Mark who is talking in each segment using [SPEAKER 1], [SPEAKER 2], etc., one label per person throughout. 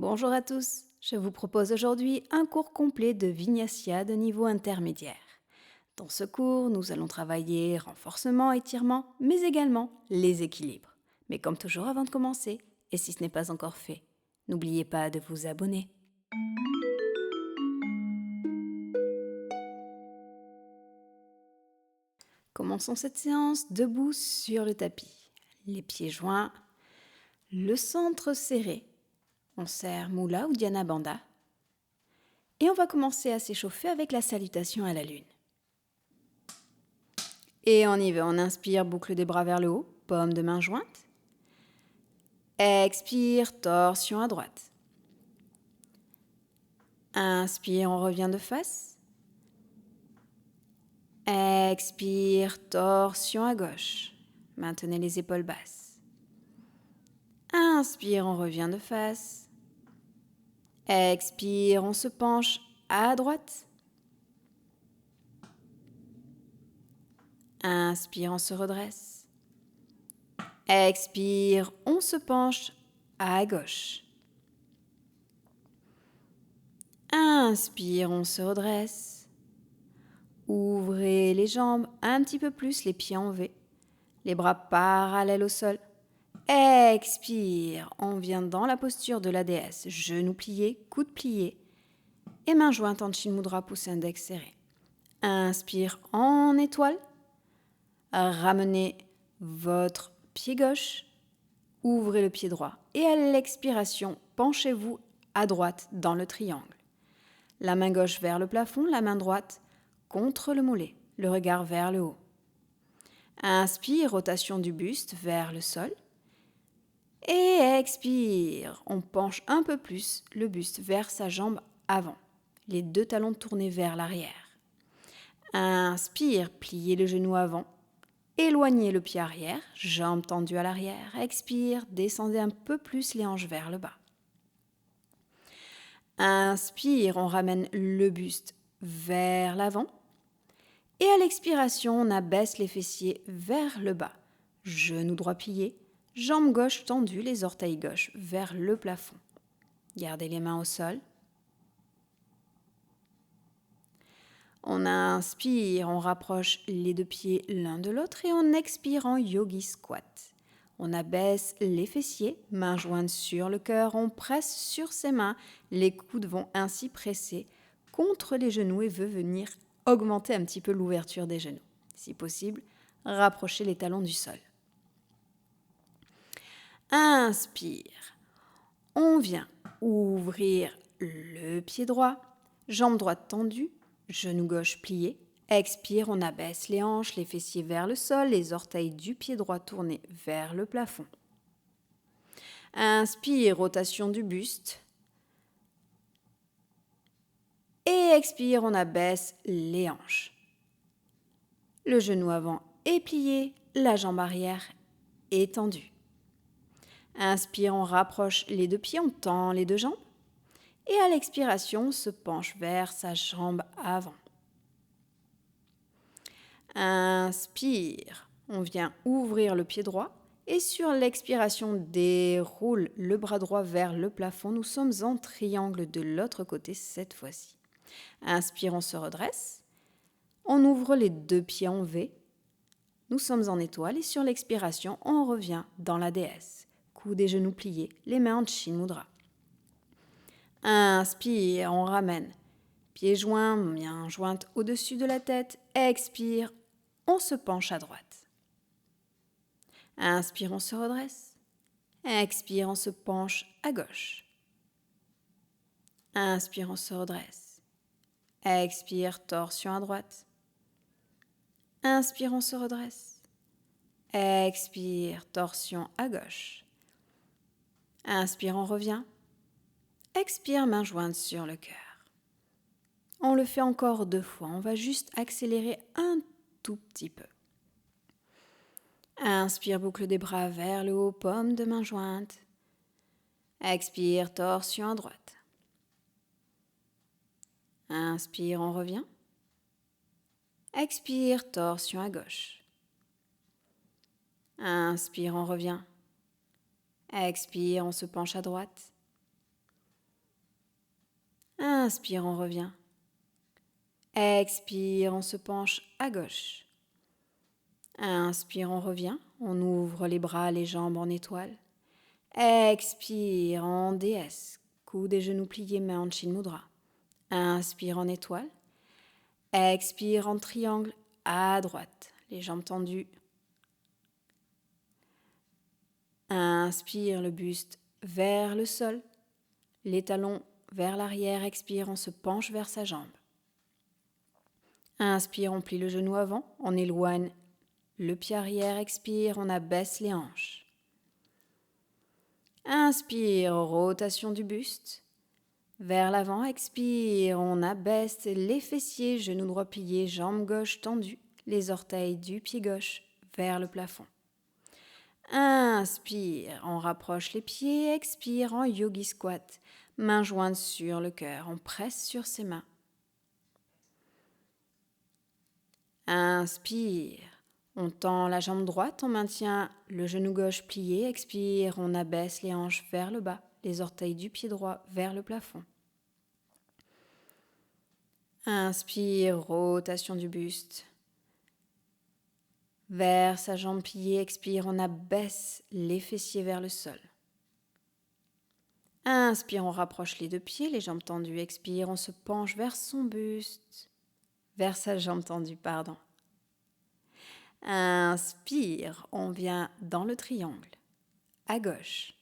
[SPEAKER 1] Bonjour à tous, je vous propose aujourd'hui un cours complet de Vinyasa de niveau intermédiaire. Dans ce cours, nous allons travailler renforcement, étirement, mais également les équilibres. Mais comme toujours avant de commencer, et si ce n'est pas encore fait, n'oubliez pas de vous abonner. Commençons cette séance debout sur le tapis. Les pieds joints, le centre serré. On serre Mula ou Dhyana Bandha. Et on va commencer à s'échauffer avec la salutation à la lune. Et on y va, on inspire, boucle des bras vers le haut, paume de main jointe. Expire, torsion à droite. Inspire, on revient de face. Expire, torsion à gauche. Maintenez les épaules basses. Inspire, on revient de face. Expire, on se penche à droite. Inspire, on se redresse. Expire, on se penche à gauche. Inspire, on se redresse. Ouvrez les jambes un petit peu plus, les pieds en V. Les bras parallèles au sol. Expire, on vient dans la posture de la déesse. Genoux pliés, coudes pliés. Et mains jointes en Chin Mudra, pouce index serré. Inspire en étoile. Ramenez votre pied gauche. Ouvrez le pied droit. Et à l'expiration, penchez-vous à droite dans le triangle. La main gauche vers le plafond, la main droite contre le mollet, le regard vers le haut. Inspire, rotation du buste vers le sol. Et expire, on penche un peu plus le buste vers sa jambe avant, les deux talons tournés vers l'arrière. Inspire, pliez le genou avant. Éloignez le pied arrière, jambe tendue à l'arrière. Expire, descendez un peu plus les hanches vers le bas. Inspire, on ramène le buste vers l'avant. Et à l'expiration, on abaisse les fessiers vers le bas. Genou droit plié, jambe gauche tendue, les orteils gauche vers le plafond. Gardez les mains au sol. On inspire, on rapproche les deux pieds l'un de l'autre et on expire en yogi squat. On abaisse les fessiers, mains jointes sur le cœur, on presse sur ses mains, les coudes vont ainsi presser contre les genoux et veut venir augmenter un petit peu l'ouverture des genoux. Si possible, rapprochez les talons du sol. Inspire, on vient ouvrir le pied droit, jambe droite tendue, genou gauche plié. Expire, on abaisse les hanches, les fessiers vers le sol, les orteils du pied droit tournés vers le plafond. Inspire, rotation du buste. Et expire, on abaisse les hanches. Le genou avant est plié, la jambe arrière est tendue. Inspire, on rapproche les deux pieds, on tend les deux jambes. Et à l'expiration, on se penche vers sa jambe avant. Inspire, on vient ouvrir le pied droit et sur l'expiration, déroule le bras droit vers le plafond. Nous sommes en triangle de l'autre côté cette fois-ci. Inspire, on se redresse. On ouvre les deux pieds en V. Nous sommes en étoile et sur l'expiration, on revient dans la déesse. Coudes et genoux pliés, les mains en Chin Mudra. Inspire, on ramène. Pieds joints, mains jointes au-dessus de la tête. Expire, on se penche à droite. Inspire, on se redresse. Expire, on se penche à gauche. Inspire, on se redresse. Expire, torsion à droite. Inspire, on se redresse. Expire, torsion à gauche. Inspire, on revient. Expire, main jointe sur le cœur. On le fait encore 2 fois. On va juste accélérer un tout petit peu. Inspire, boucle des bras vers le haut, paume de main jointe. Expire, torsion à droite. Inspire, on revient. Expire, torsion à gauche. Inspire, on revient. Expire, on se penche à droite. Inspire, on revient. Expire, on se penche à gauche. Inspire, on revient. On ouvre les bras, les jambes en étoile. Expire en déesse. Coudes et genoux pliés, mains en Chin Mudra. Inspire en étoile. Expire en triangle à droite. Les jambes tendues. Inspire le buste vers le sol. Les talons vers l'arrière. Expire, on se penche vers sa jambe. Inspire, on plie le genou avant. On éloigne le pied arrière. Expire, on abaisse les hanches. Inspire, rotation du buste. Vers l'avant, expire, on abaisse les fessiers, genoux droit pliés, jambe gauche tendue, les orteils du pied gauche vers le plafond. Inspire, on rapproche les pieds, expire en yogi squat, mains jointes sur le cœur, on presse sur ses mains. Inspire, on tend la jambe droite, on maintient le genou gauche plié, expire, on abaisse les hanches vers le bas, les orteils du pied droit vers le plafond. Inspire, rotation du buste. Vers sa jambe pliée, expire, on abaisse les fessiers vers le sol. Inspire, on rapproche les deux pieds, les jambes tendues, expire, on se penche vers son buste, vers sa jambe tendue, pardon. Inspire, on vient dans le triangle, à gauche.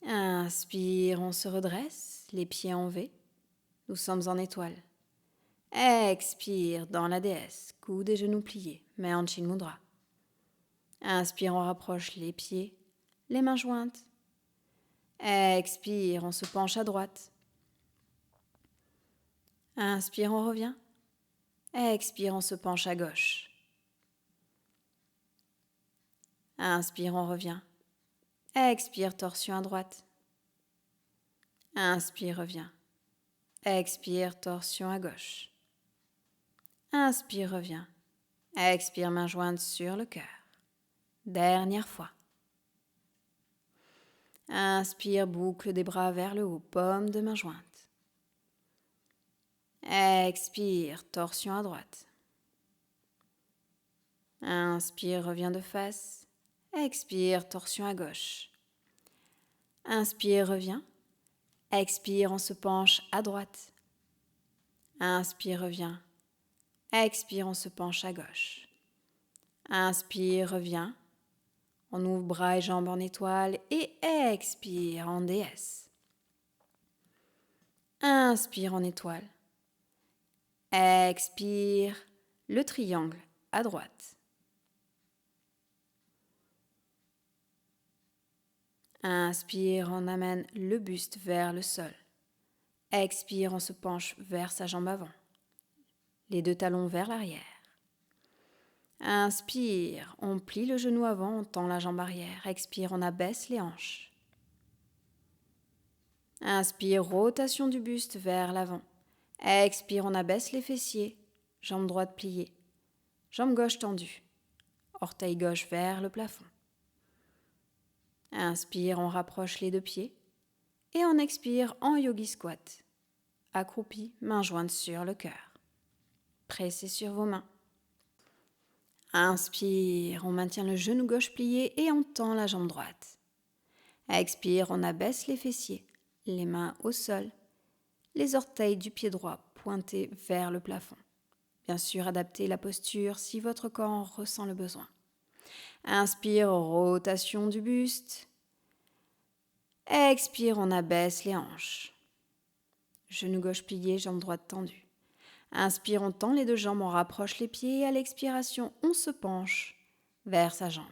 [SPEAKER 1] Inspire, on se redresse, les pieds en V. Nous sommes en étoile. Expire dans la déesse, coudes et genoux pliés, mains en Chin Mudra. Inspire, on rapproche les pieds, les mains jointes. Expire, on se penche à droite. Inspire, on revient. Expire, on se penche à gauche. Inspire, on revient. Expire, torsion à droite. Inspire, revient. Expire, torsion à gauche. Inspire, revient. Expire, main jointe sur le cœur. Dernière fois. Inspire, boucle des bras vers le haut, paume de main jointe. Expire, torsion à droite. Inspire, revient de face. Expire, torsion à gauche. Inspire, revient. Expire, on se penche à droite. Inspire, revient. Expire, on se penche à gauche. Inspire, revient. On ouvre bras et jambes en étoile et expire en déesse. Inspire en étoile. Expire le triangle à droite. Inspire, on amène le buste vers le sol. Expire, on se penche vers sa jambe avant. Les deux talons vers l'arrière. Inspire, on plie le genou avant, on tend la jambe arrière. Expire, on abaisse les hanches. Inspire, rotation du buste vers l'avant. Expire, on abaisse les fessiers. Jambe droite pliée. Jambe gauche tendue. Orteil gauche vers le plafond. Inspire, on rapproche les deux pieds. Et on expire en yogi squat. Accroupi, mains jointes sur le cœur. Pressez sur vos mains. Inspire, on maintient le genou gauche plié et on tend la jambe droite. Expire, on abaisse les fessiers, les mains au sol, les orteils du pied droit pointés vers le plafond. Bien sûr, adaptez la posture si votre corps en ressent le besoin. Inspire, rotation du buste. Expire, on abaisse les hanches. Genou gauche plié, jambe droite tendue. Inspire, on tend les deux jambes, on rapproche les pieds et à l'expiration, on se penche vers sa jambe.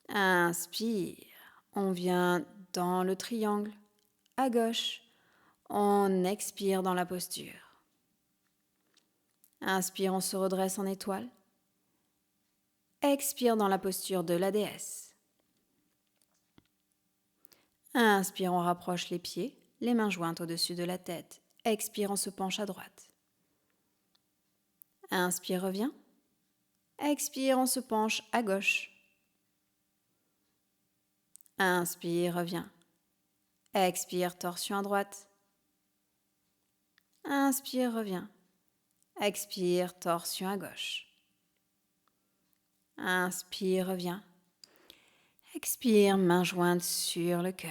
[SPEAKER 1] Inspire, on vient dans le triangle à gauche, on expire dans la posture. Inspire, on se redresse en étoile. Expire dans la posture de la déesse. Inspire, on rapproche les pieds, les mains jointes au-dessus de la tête. Expire, on se penche à droite. Inspire, revient. Expire, on se penche à gauche. Inspire, reviens. Expire, torsion à droite. Inspire, reviens. Expire, torsion à gauche. Inspire, reviens. Expire, main jointe sur le cœur.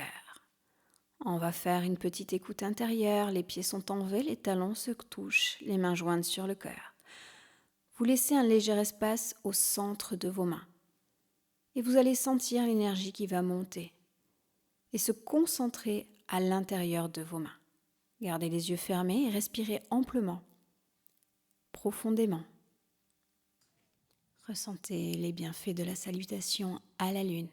[SPEAKER 1] On va faire une petite écoute intérieure. Les pieds sont en V, les talons se touchent, les mains jointes sur le cœur. Vous laissez un léger espace au centre de vos mains. Et vous allez sentir l'énergie qui va monter et se concentrer à l'intérieur de vos mains. Gardez les yeux fermés et respirez amplement, profondément. Ressentez les bienfaits de la salutation à la lune.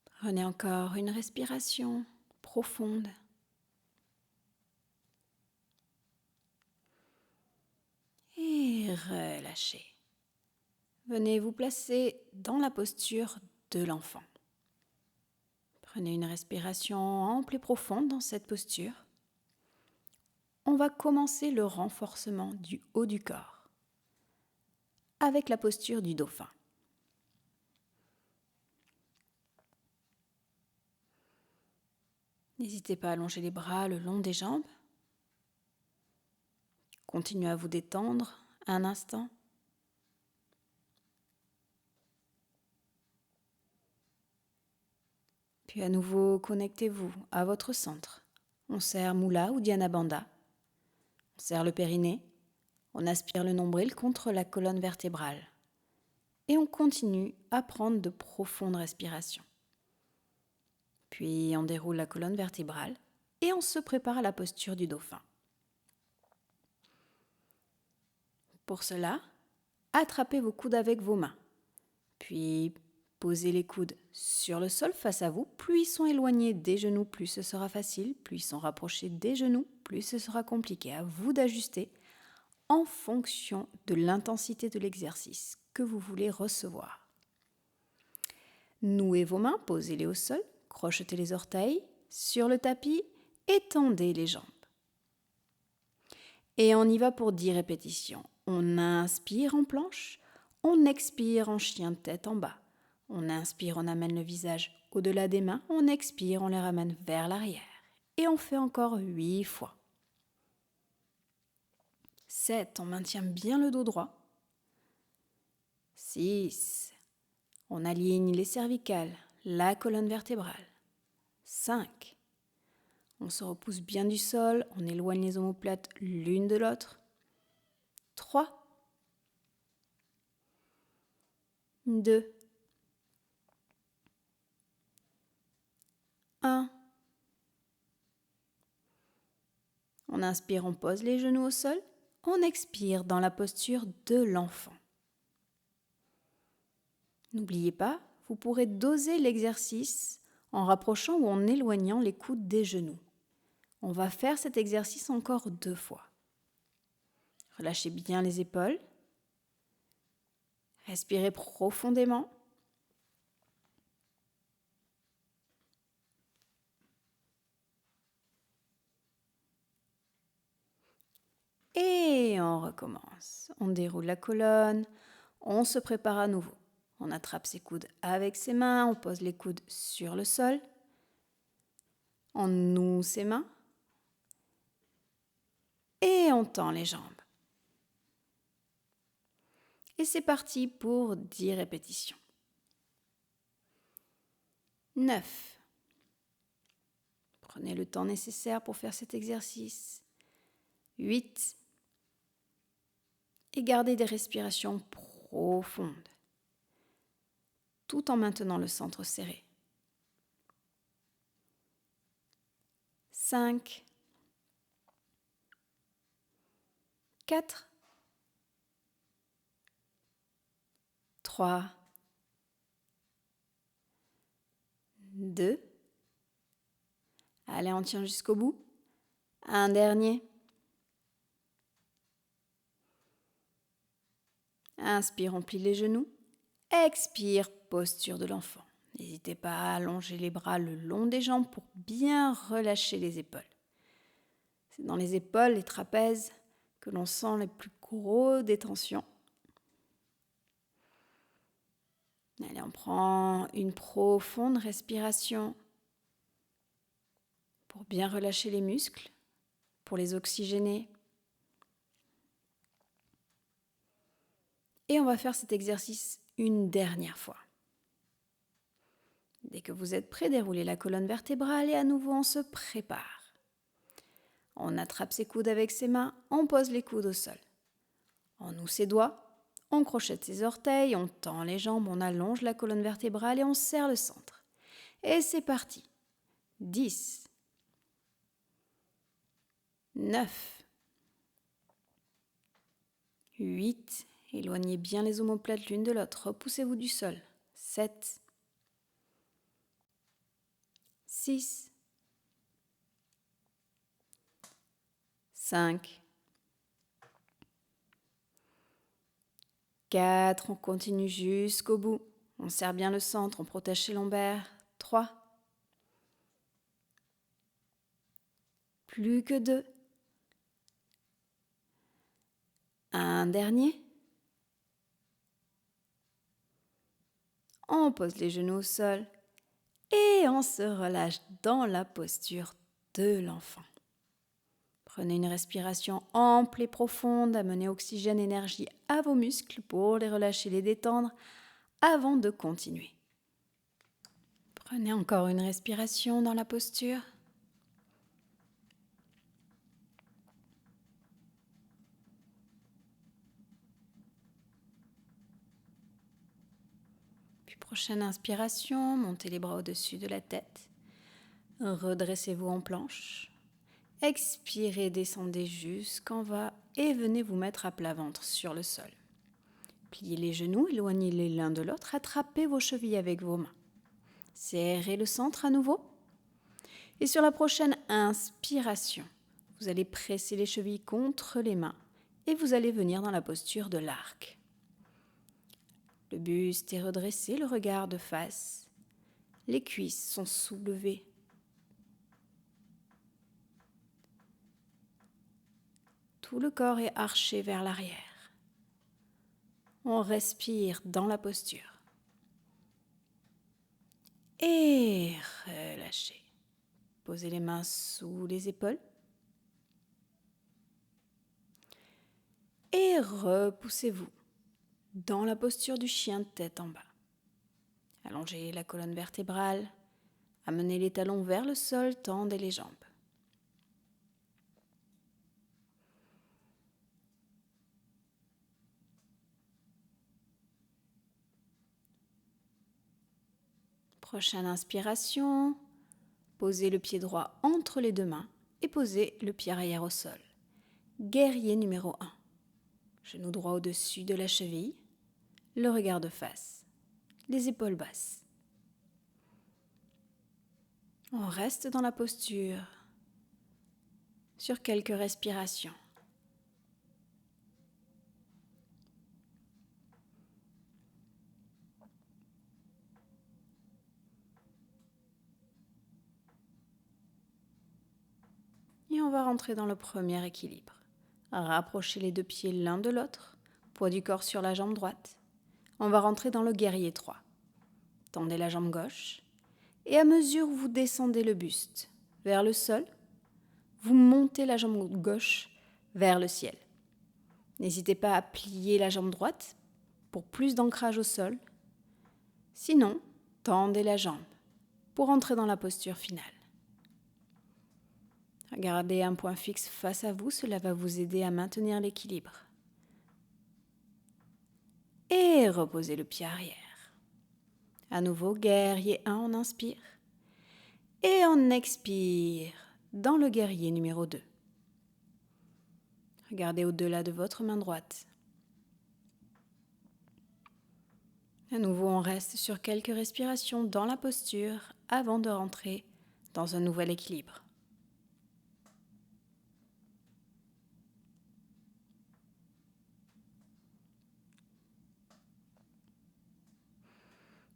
[SPEAKER 1] Prenez encore une respiration profonde. Et relâchez. Venez vous placer dans la posture de l'enfant. Prenez une respiration ample et profonde dans cette posture. On va commencer le renforcement du haut du corps avec la posture du dauphin. N'hésitez pas à allonger les bras le long des jambes. Continuez à vous détendre un instant. Puis à nouveau, connectez-vous à votre centre. On serre Mula ou Dhyana Bandha. On serre le périnée. On aspire le nombril contre la colonne vertébrale. Et on continue à prendre de profondes respirations. Puis on déroule la colonne vertébrale et on se prépare à la posture du dauphin. Pour cela, attrapez vos coudes avec vos mains. Puis posez les coudes sur le sol face à vous. Plus ils sont éloignés des genoux, plus ce sera facile. Plus ils sont rapprochés des genoux, plus ce sera compliqué. À vous d'ajuster en fonction de l'intensité de l'exercice que vous voulez recevoir. Nouez vos mains, posez-les au sol, crochetez les orteils sur le tapis, étendez les jambes. Et on y va pour 10 répétitions. On inspire en planche, on expire en chien de tête en bas. On inspire, on amène le visage au-delà des mains, on expire, on les ramène vers l'arrière. Et on fait encore 8 fois. 7, on maintient bien le dos droit. 6, on aligne les cervicales, la colonne vertébrale. 5, on se repousse bien du sol, on éloigne les omoplates l'une de l'autre. 3, 2, 1. On inspire, on pose les genoux au sol. On expire dans la posture de l'enfant. N'oubliez pas, vous pourrez doser l'exercice en rapprochant ou en éloignant les coudes des genoux. On va faire cet exercice encore 2 fois. Relâchez bien les épaules. Respirez profondément. Et on recommence. On déroule la colonne. On se prépare à nouveau. On attrape ses coudes avec ses mains. On pose les coudes sur le sol. On noue ses mains. Et on tend les jambes. Et c'est parti pour 10 répétitions. 9. Prenez le temps nécessaire pour faire cet exercice. 8. Et gardez des respirations profondes, tout en maintenant le centre serré. 5. 4. 3. 2. Allez, on tient jusqu'au bout. Un dernier. Inspire, on plie les genoux. Expire, posture de l'enfant. N'hésitez pas à allonger les bras le long des jambes pour bien relâcher les épaules. C'est dans les épaules, les trapèzes, que l'on sent les plus grosses détensions. Allez, on prend une profonde respiration pour bien relâcher les muscles, pour les oxygéner. Et on va faire cet exercice une dernière fois. Dès que vous êtes prêt, déroulez la colonne vertébrale et à nouveau on se prépare. On attrape ses coudes avec ses mains, on pose les coudes au sol. On noue ses doigts, on crochette ses orteils, on tend les jambes, on allonge la colonne vertébrale et on serre le centre. Et c'est parti. 10, 9, 8, éloignez bien les omoplates l'une de l'autre, repoussez-vous du sol. 7, 6, 5, 4, on continue jusqu'au bout. On serre bien le centre, on protège ses lombaires. 3, plus que 2. Un dernier. On pose les genoux au sol et on se relâche dans la posture de l'enfant. Prenez une respiration ample et profonde, amenez oxygène, énergie à vos muscles pour les relâcher, les détendre avant de continuer. Prenez encore une respiration dans la posture. Puis prochaine inspiration, montez les bras au-dessus de la tête. Redressez-vous en planche. Expirez, descendez jusqu'en bas et venez vous mettre à plat ventre sur le sol. Pliez les genoux, éloignez-les l'un de l'autre, attrapez vos chevilles avec vos mains. Serrez le centre à nouveau. Et sur la prochaine inspiration, vous allez presser les chevilles contre les mains et vous allez venir dans la posture de l'arc. Le buste est redressé, le regard de face. Les cuisses sont soulevées. Tout le corps est arché vers l'arrière. On respire dans la posture. Et relâchez. Posez les mains sous les épaules. Et repoussez-vous dans la posture du chien tête en bas. Allongez la colonne vertébrale. Amenez les talons vers le sol, tendez les jambes. Prochaine inspiration, posez le pied droit entre les deux mains et posez le pied arrière au sol. Guerrier numéro 1. Genou droit au-dessus de la cheville, le regard de face, les épaules basses. On reste dans la posture sur quelques respirations. Et on va rentrer dans le premier équilibre. Rapprochez les deux pieds l'un de l'autre, poids du corps sur la jambe droite. On va rentrer dans le guerrier 3. Tendez la jambe gauche et à mesure où vous descendez le buste vers le sol, vous montez la jambe gauche vers le ciel. N'hésitez pas à plier la jambe droite pour plus d'ancrage au sol. Sinon, tendez la jambe pour entrer dans la posture finale. Gardez un point fixe face à vous, cela va vous aider à maintenir l'équilibre. Et reposez le pied arrière. À nouveau, guerrier 1, on inspire. Et on expire dans le guerrier numéro 2. Regardez au-delà de votre main droite. À nouveau, on reste sur quelques respirations dans la posture avant de rentrer dans un nouvel équilibre.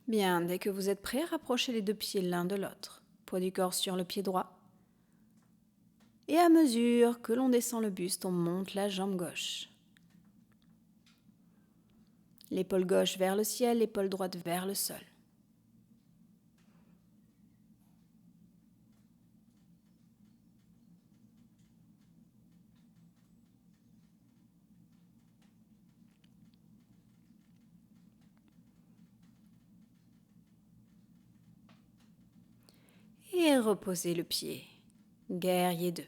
[SPEAKER 1] Bien, dès que vous êtes prêt, rapprochez les deux pieds l'un de l'autre. Poids du corps sur le pied droit. Et à mesure que l'on descend le buste, on monte la jambe gauche. L'épaule gauche vers le ciel, l'épaule droite vers le sol. Et reposez le pied. Guerrier 2.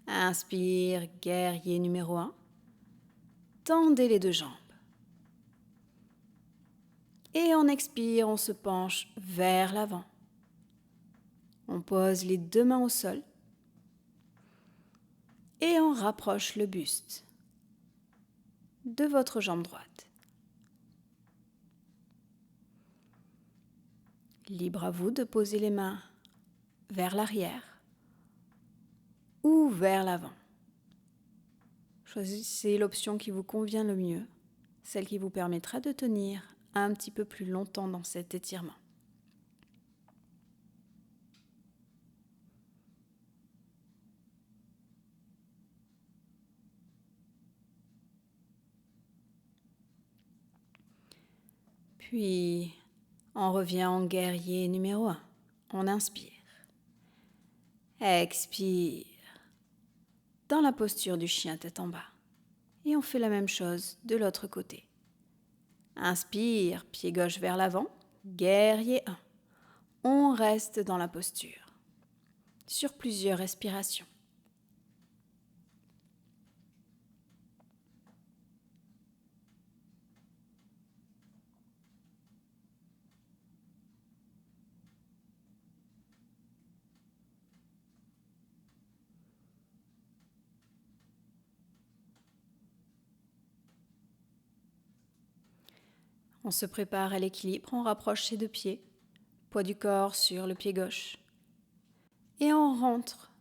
[SPEAKER 1] Inspire, guerrier numéro 1. Tendez les 2 jambes. Et on expire, on se penche vers l'avant. On pose les 2 mains au sol. Et on rapproche le buste de votre jambe droite. Libre à vous de poser les mains vers l'arrière ou vers l'avant. Choisissez l'option qui vous convient le mieux, celle qui vous permettra de tenir un petit peu plus longtemps dans cet étirement. Puis, on revient en guerrier numéro 1. On inspire. Expire. Dans la posture du chien tête en bas. Et on fait la même chose de l'autre côté. Inspire, pied gauche vers l'avant. Guerrier 1. On reste dans la posture. Sur plusieurs respirations. On se prépare à l'équilibre, on rapproche ses 2 pieds, poids du corps sur le pied gauche. Et on rentre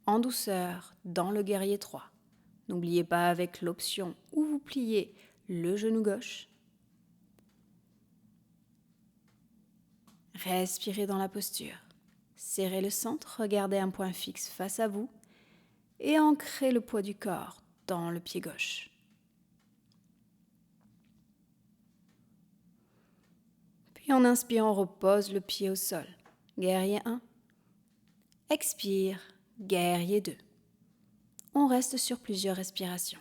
[SPEAKER 1] en douceur dans le guerrier 3. N'oubliez pas avec l'option où vous pliez le genou gauche. Respirez dans la posture. Serrez le centre, regardez un point fixe face à vous et ancrez le poids du corps dans le pied gauche. Puis on inspire, on repose le pied au sol. Guerrier 1. Expire, guerrier 2. On reste sur plusieurs respirations.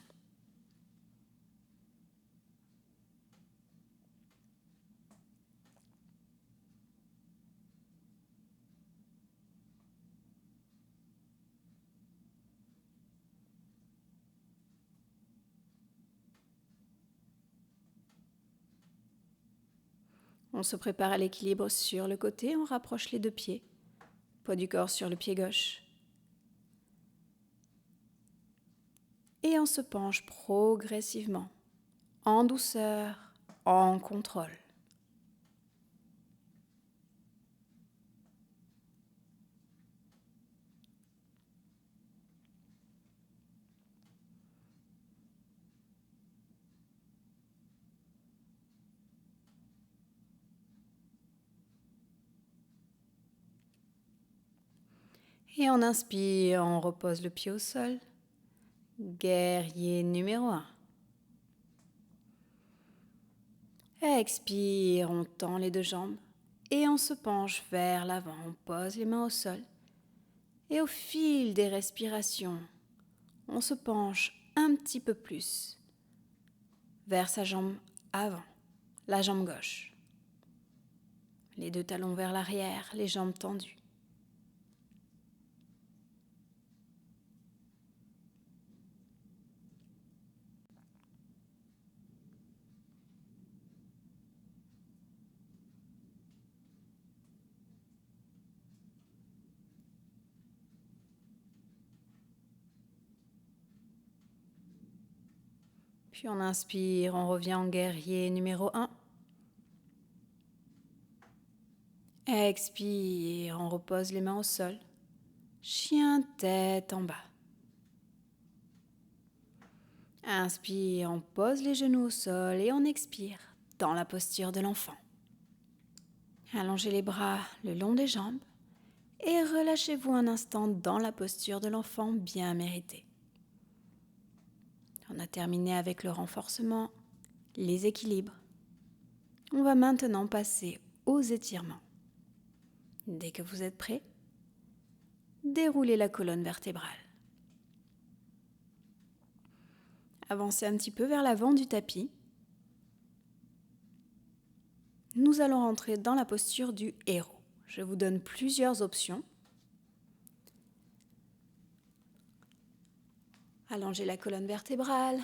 [SPEAKER 1] On se prépare à l'équilibre sur le côté, on rapproche les 2 pieds. Poids du corps sur le pied gauche. Et on se penche progressivement, en douceur, en contrôle. Et on inspire, on repose le pied au sol. Guerrier numéro 1. Expire, on tend les 2 jambes et on se penche vers l'avant. On pose les mains au sol. Et au fil des respirations, on se penche un petit peu plus vers sa jambe avant, la jambe gauche. Les 2 talons vers l'arrière, les jambes tendues. Puis on inspire, on revient en guerrier numéro 1. Expire, on repose les mains au sol. Chien tête en bas. Inspire, on pose les genoux au sol et on expire dans la posture de l'enfant. Allongez les bras le long des jambes et relâchez-vous un instant dans la posture de l'enfant bien méritée. On a terminé avec le renforcement les équilibres. On va maintenant passer aux étirements. Dès que vous êtes prêt, déroulez la colonne vertébrale. Avancez un petit peu vers l'avant du tapis. Nous allons rentrer dans la posture du héros. Je vous donne plusieurs options. Allongez la colonne vertébrale,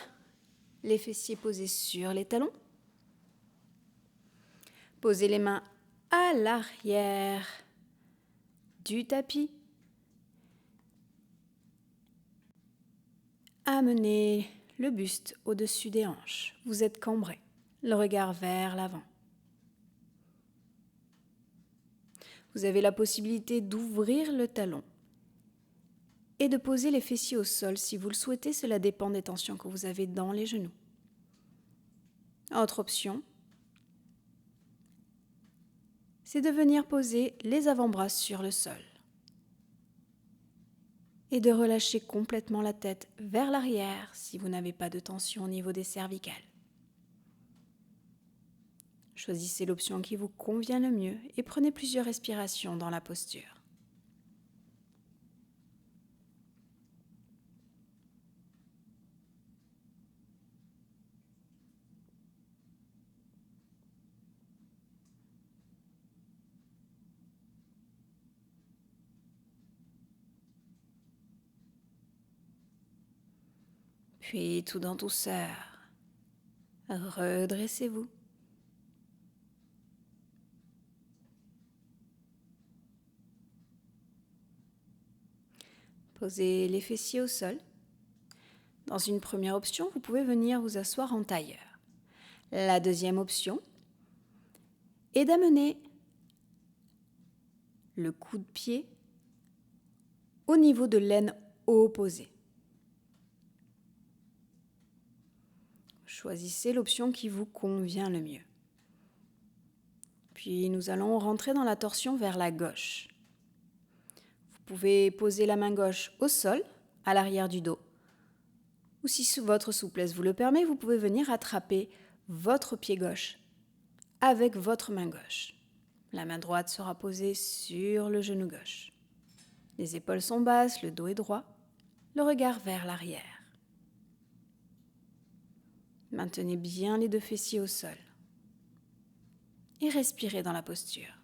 [SPEAKER 1] les fessiers posés sur les talons. Posez les mains à l'arrière du tapis. Amenez le buste au-dessus des hanches. Vous êtes cambré, le regard vers l'avant. Vous avez la possibilité d'ouvrir le talon et de poser les fessiers au sol si vous le souhaitez. Cela dépend des tensions que vous avez dans les genoux. Autre option, c'est de venir poser les avant-bras sur le sol et de relâcher complètement la tête vers l'arrière si vous n'avez pas de tension au niveau des cervicales. Choisissez l'option qui vous convient le mieux et prenez plusieurs respirations dans la posture. Puis tout en douceur, redressez-vous. Posez les fessiers au sol. Dans une première option, vous pouvez venir vous asseoir en tailleur. La deuxième option est d'amener le coude-pied au niveau de l'aine opposée. Choisissez l'option qui vous convient le mieux. Puis nous allons rentrer dans la torsion vers la gauche. Vous pouvez poser la main gauche au sol, à l'arrière du dos. Ou si votre souplesse vous le permet, vous pouvez venir attraper votre pied gauche avec votre main gauche. La main droite sera posée sur le genou gauche. Les épaules sont basses, le dos est droit, le regard vers l'arrière. Maintenez bien les deux fessiers au sol et respirez dans la posture.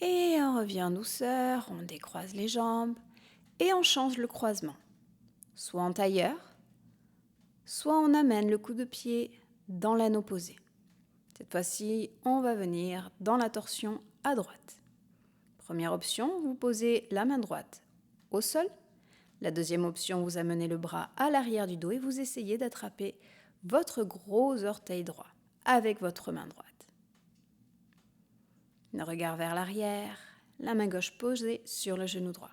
[SPEAKER 1] Et on revient en douceur, on décroise les jambes et on change le croisement. Soit en tailleur, soit on amène le coup de pied dans l'aine opposée. Cette fois-ci, on va venir dans la torsion à droite. Première option, vous posez la main droite au sol. La deuxième option, vous amenez le bras à l'arrière du dos et vous essayez d'attraper votre gros orteil droit avec votre main droite. Le regard vers l'arrière, la main gauche posée sur le genou droit.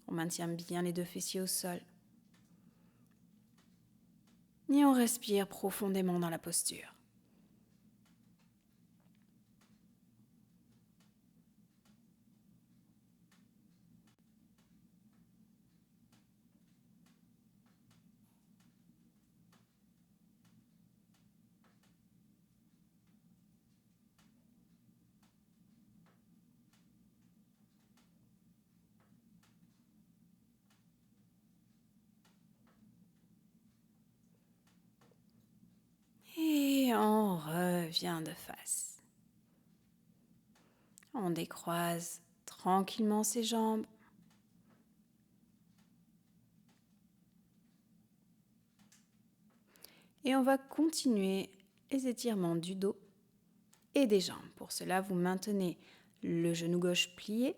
[SPEAKER 1] On maintient bien les deux fessiers au sol. Et on respire profondément dans la posture. Et on revient de face. On décroise tranquillement ses jambes. Et on va continuer les étirements du dos et des jambes. Pour cela, vous maintenez le genou gauche plié,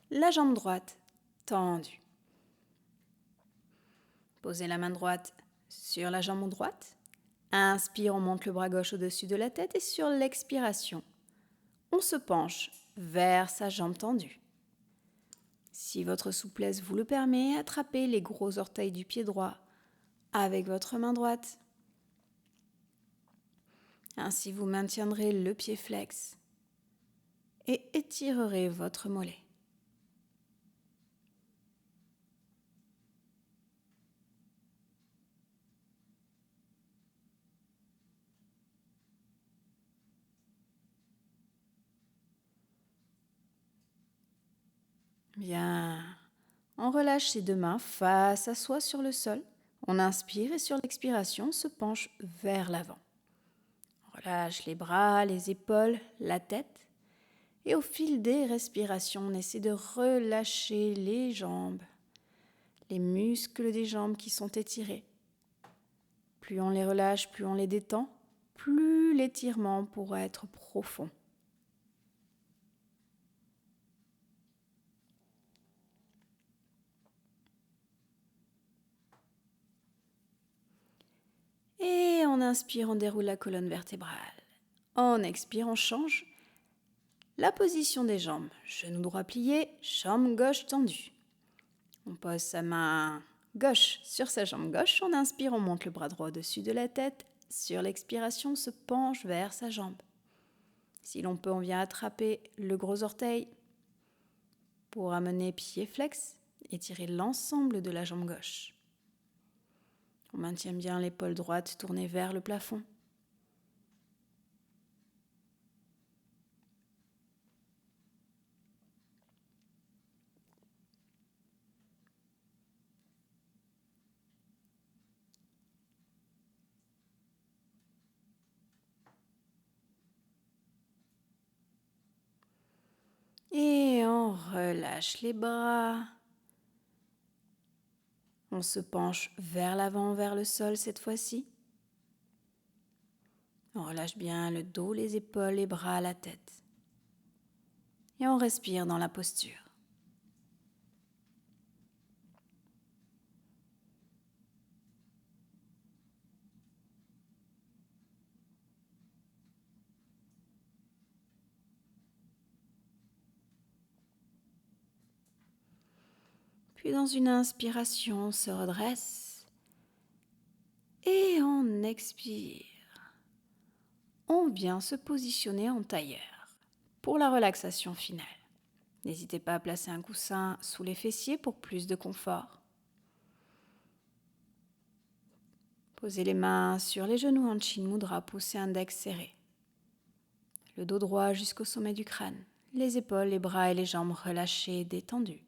[SPEAKER 1] la jambe droite tendue. Posez la main droite sur la jambe droite. Inspire, on monte le bras gauche au-dessus de la tête et sur l'expiration, on se penche vers sa jambe tendue. Si votre souplesse vous le permet, attrapez les gros orteils du pied droit avec votre main droite. Ainsi, vous maintiendrez le pied flex et étirerez votre mollet. Bien, on relâche ses deux mains face à soi sur le sol. On inspire et sur l'expiration, on se penche vers l'avant. On relâche les bras, les épaules, la tête. Et au fil des respirations, on essaie de relâcher les jambes, les muscles des jambes qui sont étirés. Plus on les relâche, plus on les détend, plus l'étirement pourra être profond. Et on inspire, on déroule la colonne vertébrale. On expire, on change la position des jambes. Genou droit plié, jambe gauche tendue. On pose sa main gauche sur sa jambe gauche. On inspire, on monte le bras droit au-dessus de la tête. Sur l'expiration, on se penche vers sa jambe. Si l'on peut, on vient attraper le gros orteil pour amener pied flex et tirer l'ensemble de la jambe gauche. On maintient bien l'épaule droite tournée vers le plafond. Et on relâche les bras. On se penche vers l'avant, vers le sol cette fois-ci. On relâche bien le dos, les épaules, les bras, la tête. Et on respire dans la posture. Puis dans une inspiration, on se redresse et on expire. On vient se positionner en tailleur pour la relaxation finale. N'hésitez pas à placer un coussin sous les fessiers pour plus de confort. Posez les mains sur les genoux en Chin Mudra, poussez index serré. Le dos droit jusqu'au sommet du crâne. Les épaules, les bras et les jambes relâchés, détendus.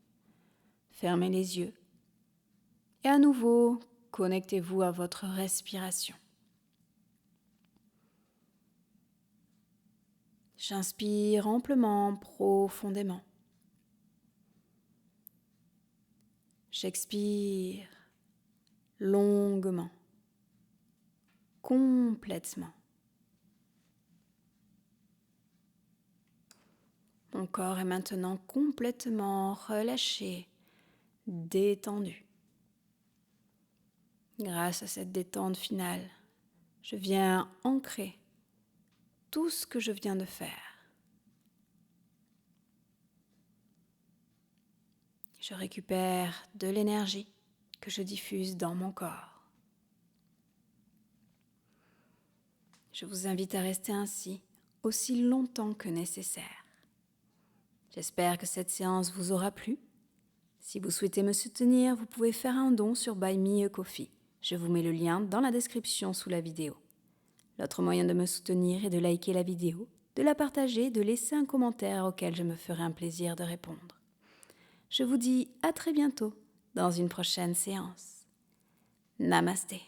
[SPEAKER 1] Fermez les yeux. Et à nouveau, connectez-vous à votre respiration. J'inspire amplement, profondément. J'expire longuement, complètement. Mon corps est maintenant complètement relâché, détendu. Grâce à cette détente finale, je viens ancrer tout ce que je viens de faire. Je récupère de l'énergie que je diffuse dans mon corps. Je vous invite à rester ainsi aussi longtemps que nécessaire. J'espère que cette séance vous aura plu. Si vous souhaitez me soutenir, vous pouvez faire un don sur Buy Me a Coffee. Je vous mets le lien dans la description sous la vidéo. L'autre moyen de me soutenir est de liker la vidéo, de la partager et de laisser un commentaire auquel je me ferai un plaisir de répondre. Je vous dis à très bientôt dans une prochaine séance. Namasté.